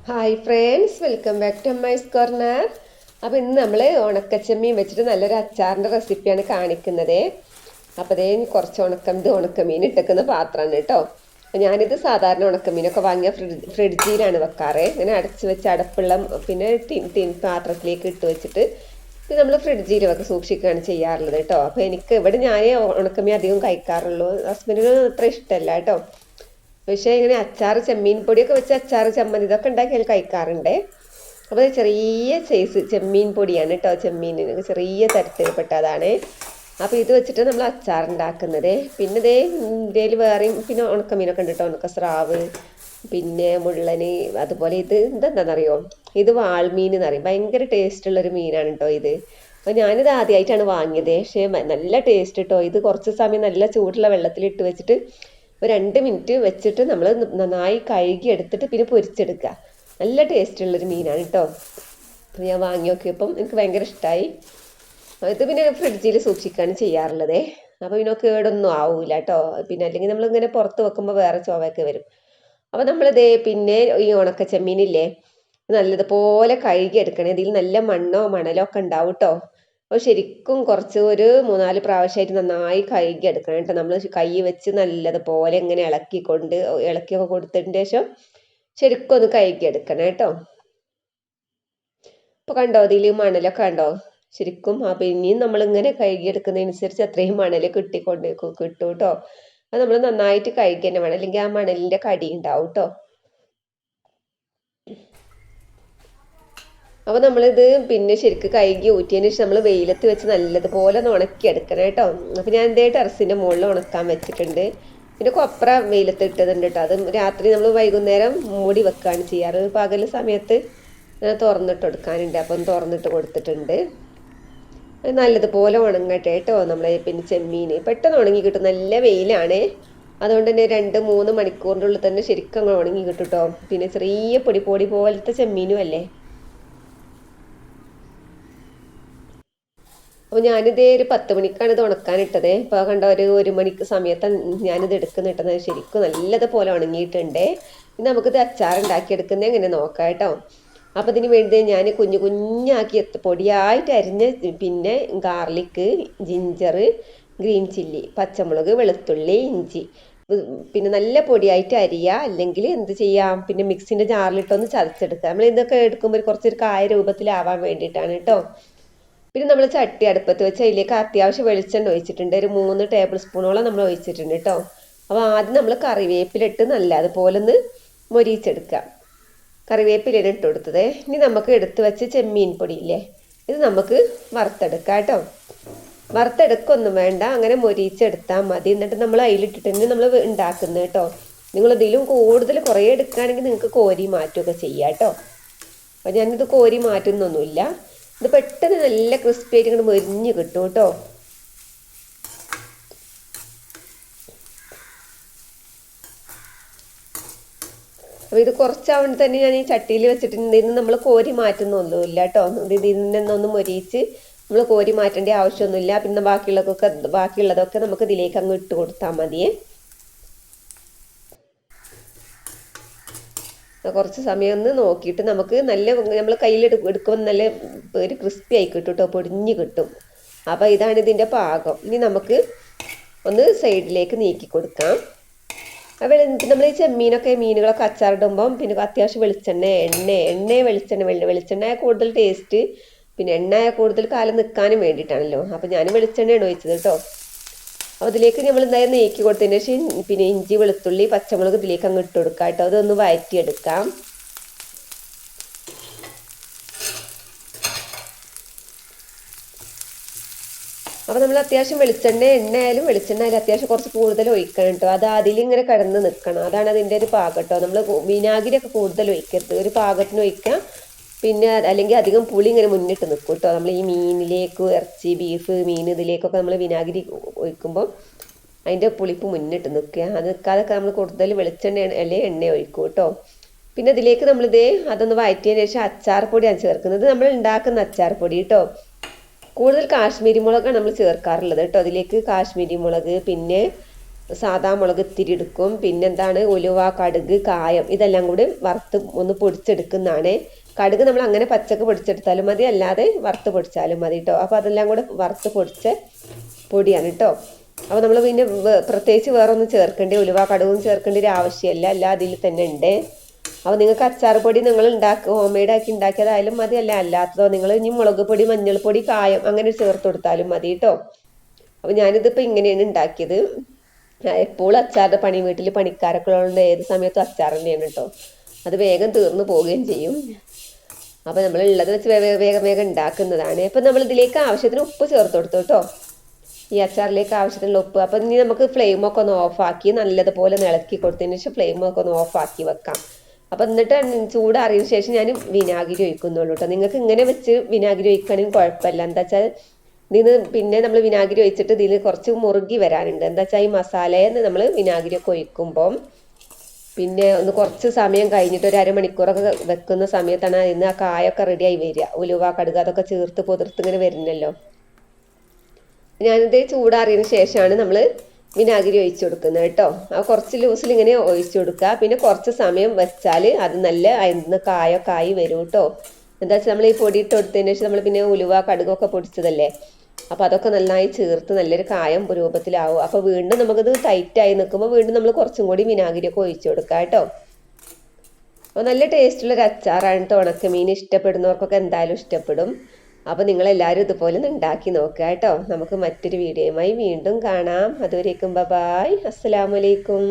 Hi friends, welcome back to my corner. അപ്പോൾ ഇന്ന് നമ്മൾ ഉണക്കച്ചെമ്മീൻ വെച്ചിട്ട് നല്ലൊരു അച്ചാറിൻ്റെ റെസിപ്പിയാണ് കാണിക്കുന്നത്. അപ്പോൾ അതേ കുറച്ച് ഉണക്കമീൻ ഇട്ടേക്കുന്ന പാത്രമാണ് കേട്ടോ. അപ്പോൾ ഞാനിത് സാധാരണ ഉണക്കമീനൊക്കെ വാങ്ങിയ ഫ്രിഡ്ജിലാണ് വെക്കാറ്. ഇങ്ങനെ അടച്ച് വെച്ച് അടപ്പുള്ള പിന്നെ പാത്രത്തിലേക്ക് ഇട്ട് വെച്ചിട്ട് ഇത് നമ്മൾ ഫ്രിഡ്ജിൽ സൂക്ഷിക്കുകയാണ് ചെയ്യാറുള്ളത് കേട്ടോ. അപ്പോൾ എനിക്ക് ഇവിടെ ഞാൻ ഉണക്കമീൻ അധികം കഴിക്കാറുള്ളൂ. ഹസ്ബൻഡിന് അത്ര ഇഷ്ടമല്ല കേട്ടോ. പക്ഷേ ഇങ്ങനെ അച്ചാർ ചെമ്മീൻ പൊടിയൊക്കെ വെച്ച് അച്ചാർ ചമ്മന്തി ഇതൊക്കെ ഉണ്ടാക്കിയാൽ കഴിക്കാറുണ്ട്. അപ്പോൾ ചെറിയ സൈസ് ചെമ്മീൻ പൊടിയാണ് കേട്ടോ. ചെമ്മീനിന് ചെറിയ തരത്തിൽപ്പെട്ടതാണ്. അപ്പോൾ ഇത് വെച്ചിട്ട് നമ്മൾ അച്ചാർ ഉണ്ടാക്കുന്നത്. പിന്നെ ഇതിൽ വേറെയും പിന്നെ ഉണക്കമീനൊക്കെ ഉണ്ട് കേട്ടോ. ഉണക്കസ്രാവ്, പിന്നെ മുള്ളന്, അതുപോലെ ഇത് ഇതെന്താണെന്നറിയോ, ഇത് വാൾമീൻ എന്നറിയും. ഭയങ്കര ടേസ്റ്റുള്ളൊരു മീനാണ് കേട്ടോ ഇത്. അപ്പോൾ ഞാനിത് ആദ്യമായിട്ടാണ് വാങ്ങിയത്. പക്ഷേ നല്ല ടേസ്റ്റ് കേട്ടോ. ഇത് കുറച്ച് സമയം നല്ല ചൂടുള്ള വെള്ളത്തിലിട്ട് വെച്ചിട്ട് ഒരു 2 മിനിറ്റ് വെച്ചിട്ട് നമ്മൾ നന്നായി കഴുകി എടുത്തിട്ട് പിന്നെ പൊരിച്ചെടുക്കുക. നല്ല ടേസ്റ്റുള്ളൊരു മീനാണ് കേട്ടോ. ഞാൻ വാങ്ങി നോക്കിയപ്പം എനിക്ക് ഭയങ്കര ഇഷ്ടമായി. ഇത് പിന്നെ ഫ്രിഡ്ജിൽ സൂക്ഷിക്കുകയാണ് ചെയ്യാറുള്ളത്. അപ്പോൾ പിന്നെ കേടൊന്നും ആവില്ല കേട്ടോ. പിന്നെ അല്ലെങ്കിൽ നമ്മളിങ്ങനെ പുറത്ത് വെക്കുമ്പോൾ വേറെ ചൊവയൊക്കെ വരും. അപ്പോൾ നമ്മളിതേ പിന്നെ ഈ ഉണക്ക ചെമ്മീനില്ലേ, നല്ലതുപോലെ കഴുകി എടുക്കണേ. ഇതിൽ നല്ല മണ്ണോ മണലോ ഒക്കെ ഉണ്ടാവും കേട്ടോ. അപ്പോൾ ശരിക്കും കുറച്ച് ഒരു 3-4 പ്രാവശ്യമായിട്ട് നന്നായി കഴുകി എടുക്കണം കേട്ടോ. നമ്മൾ കൈ വെച്ച് നല്ലതുപോലെ ഇങ്ങനെ ഇളക്കിയൊക്കെ കൊടുത്തതിന് ശേഷം ശരിക്കും ഒന്ന് കഴുകി എടുക്കണം കേട്ടോ. അപ്പോൾ കണ്ടോ, ഇതിൽ മണലൊക്കെ കണ്ടോ ശരിക്കും. അപ്പോൾ ഇനിയും നമ്മളിങ്ങനെ കഴുകി എടുക്കുന്നതനുസരിച്ച് അത്രയും മണൽ കിട്ടും കേട്ടോ. അത് നമ്മൾ നന്നായിട്ട് കഴുകി തന്നെ വേണം, അല്ലെങ്കിൽ ആ മണലിൻ്റെ കടി ഉണ്ടാവും കേട്ടോ. അപ്പോൾ നമ്മളിത് പിന്നെ ശരിക്കും കഴുകി ഊറ്റിയതിന് ശേഷം നമ്മൾ വെയിലത്ത് വെച്ച് നല്ലതുപോലെ ഒന്ന് ഉണക്കിയെടുക്കണം കേട്ടോ. അപ്പോൾ ഞാൻ എന്തേ ടെറസിൻ്റെ മുകളിൽ ഉണക്കാൻ വെച്ചിട്ടുണ്ട്. പിന്നെ കൊപ്ര വെയിലത്ത് ഇട്ടതുണ്ട് കേട്ടോ. അത് രാത്രി നമ്മൾ വൈകുന്നേരം മൂടി വെക്കുകയാണ് ചെയ്യാറ്. പകൽ സമയത്ത് തുറന്നിട്ട് കൊടുക്കാനുണ്ട്. അപ്പം തുറന്നിട്ട് കൊടുത്തിട്ടുണ്ട്. നല്ലതുപോലെ ഉണങ്ങട്ടെ കേട്ടോ. നമ്മളെ പിന്നെ ചെമ്മീൻ പെട്ടെന്ന് ഉണങ്ങി കിട്ടും. നല്ല വെയിലാണ്, അതുകൊണ്ട് തന്നെ 2-3 മണിക്കൂറിൻ്റെ ഉള്ളിൽ തന്നെ ശരിക്കും അങ്ങ് ഉണങ്ങി കിട്ടും കേട്ടോ. പിന്നെ ചെറിയ പൊടി പോലത്തെ ചെമ്മീനും അല്ലേ. അപ്പോൾ ഞാനിതേ ഒരു 10 മണിക്കാണ് ഇത് ഉണക്കാനിട്ടത്. ഇപ്പോൾ കണ്ട ഒരു 1 മണിക്ക് സമയത്താണ് ഞാനിത് എടുക്കുന്നിട്ടത്. ശരിക്കും നല്ലതുപോലെ ഉണങ്ങിയിട്ടുണ്ട്. ഇനി നമുക്കിത് അച്ചാറുണ്ടാക്കിയെടുക്കുന്നത് എങ്ങനെ നോക്കാം കേട്ടോ. അപ്പോൾ ഇതിന് വേണ്ടി ഞാൻ കുഞ്ഞാക്കി പൊടിയായിട്ട് അരിഞ്ഞ പിന്നെ ഗാർലിക്ക്, ജിഞ്ചർ, ഗ്രീൻ ചില്ലി, പച്ചമുളക്, വെളുത്തുള്ളി, ഇഞ്ചി പിന്നെ നല്ല പൊടിയായിട്ട് അരിയുക. അല്ലെങ്കിൽ എന്ത് ചെയ്യാം, പിന്നെ മിക്സിൻ്റെ ജാറിലിട്ടൊന്ന് ചതച്ചെടുക്കുക. നമ്മൾ ഇതൊക്കെ എടുക്കുമ്പോൾ കുറച്ചൊരു കായ രൂപത്തിലാവാൻ വേണ്ടിയിട്ടാണ് കേട്ടോ. പിന്നെ നമ്മൾ ചട്ടി അടുപ്പത്ത് വെച്ച് അതിലേക്ക് അത്യാവശ്യം വെളിച്ചെണ്ണ ഒഴിച്ചിട്ടുണ്ട്. ഒരു 3 ടേബിൾ സ്പൂണോളം നമ്മൾ ഒഴിച്ചിട്ടുണ്ട് കേട്ടോ. അപ്പോൾ ആദ്യം നമ്മൾ കറിവേപ്പിലിട്ട് നല്ല അതുപോലെ ഒന്ന് മൊരിയിച്ചെടുക്കുക. കറിവേപ്പിലാണ് ഇട്ട് കൊടുത്തത്. ഇനി നമുക്ക് എടുത്ത് വെച്ച് ചെമ്മീൻ പൊടിയില്ലേ, ഇത് നമുക്ക് വറുത്തെടുക്കാം കേട്ടോ. വറുത്തെടുക്കൊന്നും വേണ്ട, അങ്ങനെ മൊരിയിച്ചെടുത്താൽ മതി. എന്നിട്ട് നമ്മൾ അതിലിട്ടിട്ട് തന്നെ നമ്മൾ ഉണ്ടാക്കുന്നത് കേട്ടോ. നിങ്ങളിതിലും കൂടുതൽ കുറേ എടുക്കുകയാണെങ്കിൽ നിങ്ങൾക്ക് കോരി മാറ്റുകയൊക്കെ ചെയ്യാം കേട്ടോ. അപ്പോൾ ഞാനിത് കോരി മാറ്റുന്നൊന്നുമില്ല. ഇത് പെട്ടെന്ന് നല്ല ക്രിസ്പി ആയിട്ട് ഇങ്ങോട്ട് മൊരിഞ്ഞ് കിട്ടും കേട്ടോ. അപ്പോൾ ഇത് കുറച്ചാവുമ്പോൾ തന്നെ ഞാൻ ഈ ചട്ടിയിൽ വെച്ചിട്ടുണ്ട്. ഇതിന് നമ്മൾ കോരി മാറ്റുന്നൊന്നുമില്ല കേട്ടോ. ഇതിൽ നിന്നൊന്ന് മൊരിയിച്ച് നമ്മൾ കോരി മാറ്റേണ്ട ആവശ്യമൊന്നുമില്ല. പിന്നെ ബാക്കിയുള്ളതൊക്കെ നമുക്ക് ഇതിലേക്ക് അങ്ങ് ഇട്ട് കൊടുത്താൽ മതിയേ. കുറച്ച് സമയം ഒന്ന് നോക്കിയിട്ട് നമുക്ക് നല്ല നമ്മൾ കയ്യിൽ എടുക്കുമ്പോൾ നല്ല ഒരു ക്രിസ്പി ആയി കിട്ടും കേട്ടോ, പൊടിഞ്ഞ് കിട്ടും. അപ്പോൾ ഇതാണ് ഇതിൻ്റെ പാകം. ഇനി നമുക്ക് ഒന്ന് സൈഡിലേക്ക് നീക്കി കൊടുക്കാം. അപ്പോൾ നമ്മൾ ഈ മീനുകളൊക്കെ അച്ചാറിടുമ്പം പിന്നെ അത്യാവശ്യം വെളിച്ചെണ്ണ കൂടുതൽ ടേസ്റ്റ്. പിന്നെ എണ്ണ കൂടുതൽ കാലം നിൽക്കാനും വേണ്ടിയിട്ടാണല്ലോ. അപ്പോൾ ഞാൻ വെളിച്ചെണ്ണയാണ് ഒഴിച്ചത് കേട്ടോ. അപ്പോൾ ഇതിലേക്ക് നമ്മൾ എന്തായാലും നീക്കി കൊടുത്തതിന് ശേഷം പിന്നെ ഇഞ്ചി, വെളുത്തുള്ളി, പച്ചമുളക് ഇതിലേക്ക് അങ്ങ് ഇട്ട് കൊടുക്കാം കേട്ടോ. അതൊന്ന് വഴറ്റിയെടുക്കാം. അപ്പോൾ നമ്മൾ അത്യാവശ്യം എണ്ണ ആയാലും വെളിച്ചെണ്ണ ആയാലും അത്യാവശ്യം കുറച്ച് കൂടുതൽ ഒഴിക്കണം കേട്ടോ. അത് അതിലിങ്ങനെ കിടന്ന് നിൽക്കണം. അതാണ് അതിൻ്റെ ഒരു പാകം കേട്ടോ. നമ്മൾ വിനാഗിരിയൊക്കെ കൂടുതൽ ഒഴിക്കരുത്, ഒരു പാകത്തിന് ഒഴിക്കാം. പിന്നെ അല്ലെങ്കിൽ അധികം പുളി ഇങ്ങനെ മുന്നിട്ട് നിൽക്കും കേട്ടോ. നമ്മൾ ഈ മീനിലേക്ക്, ഇറച്ചി, ബീഫ്, മീൻ ഇതിലേക്കൊക്കെ നമ്മൾ വിനാഗിരി ഒഴിക്കുമ്പോൾ അതിൻ്റെ പുളിപ്പ് മുന്നിട്ട് നിൽക്കുക. അത് നിൽക്കാതൊക്കെ നമ്മൾ കൂടുതൽ വെളിച്ചെണ്ണ അല്ലെങ്കിൽ എണ്ണ ഒഴിക്കും കേട്ടോ. പിന്നെ ഇതിലേക്ക് അതൊന്ന് വഴറ്റിയതിന് ശേഷം അച്ചാർ പൊടിയാണ് ചേർക്കുന്നത്. നമ്മൾ ഉണ്ടാക്കുന്ന അച്ചാർ പൊടി കേട്ടോ. കൂടുതൽ കാശ്മീരി മുളകാണ് നമ്മൾ ചേർക്കാറുള്ളത് കേട്ടോ. അതിലേക്ക് കാശ്മീരി മുളക്, പിന്നെ സാദാ മുളക് ഇത്തിരി എടുക്കും, പിന്നെന്താണ് ഉലുവ, കടുക്, കായം ഇതെല്ലാം കൂടി വറുത്ത് ഒന്ന് പൊടിച്ചെടുക്കുന്നതാണ്. കടുക് നമ്മൾ അങ്ങനെ പച്ചക്ക് പൊടിച്ചെടുത്താലും മതി, അല്ലാതെ വറുത്ത് പൊടിച്ചാലും മതി കേട്ടോ. അപ്പോൾ അതെല്ലാം കൂടെ വറുത്ത് പൊടിച്ച പൊടിയാണ് കേട്ടോ. അപ്പോൾ നമ്മൾ പിന്നെ പ്രത്യേകിച്ച് വേറെ ഒന്നും ചേർക്കേണ്ടി, ഉലുവ കടുകും ചേർക്കേണ്ട ഒരു ആവശ്യമില്ല, എല്ലാം അതിൽ തന്നെ ഉണ്ട്. അപ്പോൾ നിങ്ങൾക്ക് അച്ചാർ പൊടി നിങ്ങൾ ഹോം മെയ്ഡ് ആക്കി ഉണ്ടാക്കിയതായാലും മതി, അല്ലാത്തതോ നിങ്ങൾ ഇനി മുളക് പൊടി, മഞ്ഞൾപ്പൊടി, കായം അങ്ങനെ ചേർത്ത് കൊടുത്താലും മതി കേട്ടോ. അപ്പോൾ ഞാനിതിപ്പോൾ ഇങ്ങനെയാണ് ഉണ്ടാക്കിയത്. എപ്പോഴും അച്ചാറിൻ്റെ പണി, വീട്ടിൽ പണിക്കാരൊക്കെ ഉള്ളത് ഏത് സമയത്തും അച്ചാർ തന്നെയാണ് കേട്ടോ. അത് വേഗം തീർന്നു പോവുകയും ചെയ്യും. അപ്പോൾ നമ്മൾ ഉള്ളത് വെച്ച് വേഗം വേഗം ഉണ്ടാക്കുന്നതാണ്. അപ്പം നമ്മൾ ഇതിലേക്ക് ആവശ്യത്തിന് ഉപ്പ് ചേർത്ത് കൊടുത്തു കേട്ടോ, ഈ അച്ചാറിലേക്ക് ആവശ്യത്തിനുള്ള ഉപ്പ്. അപ്പം ഇനി നമുക്ക് ഫ്ലെയിമൊക്കെ ഒന്ന് ഓഫാക്കി നല്ലതുപോലെ ഇളക്കി കൊടുത്തതിന് ശേഷം ഫ്ലെയിമൊക്കെ ഒന്ന് ഓഫാക്കി വെക്കാം. അപ്പം എന്നിട്ട് ചൂടാറിയതിന് ശേഷം ഞാൻ വിനാഗിരി ഒഴിക്കുന്നുള്ളൂ കേട്ടോ. നിങ്ങൾക്ക് ഇങ്ങനെ വെച്ച് വിനാഗിരി ഒഴിക്കുകയാണെങ്കിൽ കുഴപ്പമില്ല. എന്താ വെച്ചാൽ ഇതിന് പിന്നെ നമ്മൾ വിനാഗിരി ഒഴിച്ചിട്ട് ഇതിൽ കുറച്ച് മുറുകി വരാനുണ്ട്. എന്താ വെച്ചാൽ ഈ മസാലയിൽ നമ്മൾ വിനാഗിരിയൊക്കെ ഒഴിക്കുമ്പം പിന്നെ ഒന്ന് കുറച്ച് സമയം കഴിഞ്ഞിട്ട് ഒരു അരമണിക്കൂറൊക്കെ വെക്കുന്ന സമയത്താണ് ഇന്ന് ആ കായൊക്കെ റെഡിയായി വരിക. ഉലുവ കടുക് അതൊക്കെ ചേർത്ത് പൊതിർത്ത് ഇങ്ങനെ വരുന്നല്ലോ. ഞാനിത് ചൂടാറിയതിന് ശേഷമാണ് നമ്മൾ വിനാഗിരി ഒഴിച്ചു കൊടുക്കുന്നത് കേട്ടോ. ആ കുറച്ച് ലൂസിൽ ഇങ്ങനെ ഒഴിച്ചു കൊടുക്കുക. പിന്നെ കുറച്ച് സമയം വെച്ചാൽ അത് നല്ല അതിന് കായൊക്കെ ആയി വരും കേട്ടോ. എന്താ വെച്ചാൽ നമ്മൾ ഈ പൊടി ഇട്ട് കൊടുത്തതിന് ശേഷം നമ്മൾ പിന്നെ ഉലുവ കടുകൊക്കെ പൊടിച്ചതല്ലേ, അപ്പോൾ അതൊക്കെ നന്നായി ചേർത്ത് നല്ലൊരു കായം രൂപത്തിലാവും. അപ്പോൾ വീണ്ടും നമുക്കത് ടൈറ്റായി നിൽക്കുമ്പോൾ വീണ്ടും നമ്മൾ കുറച്ചും കൂടി വിനാഗിരിയൊക്കെ ഒഴിച്ചു കൊടുക്കുക കേട്ടോ. അപ്പോൾ നല്ല ടേസ്റ്റുള്ളൊരു അച്ചാറാണ് കേട്ടോ. ഉണക്കമീൻ ഇഷ്ടപ്പെടുന്നവർക്കൊക്കെ എന്തായാലും ഇഷ്ടപ്പെടും. അപ്പോൾ നിങ്ങളെല്ലാവരും ഇതുപോലെ ഒന്ന് ഉണ്ടാക്കി നോക്കുക കേട്ടോ. നമുക്ക് മറ്റൊരു വീഡിയോയുമായി വീണ്ടും കാണാം. അതുവരേക്കും ബൈ, അസ്സലാമു അലൈക്കും.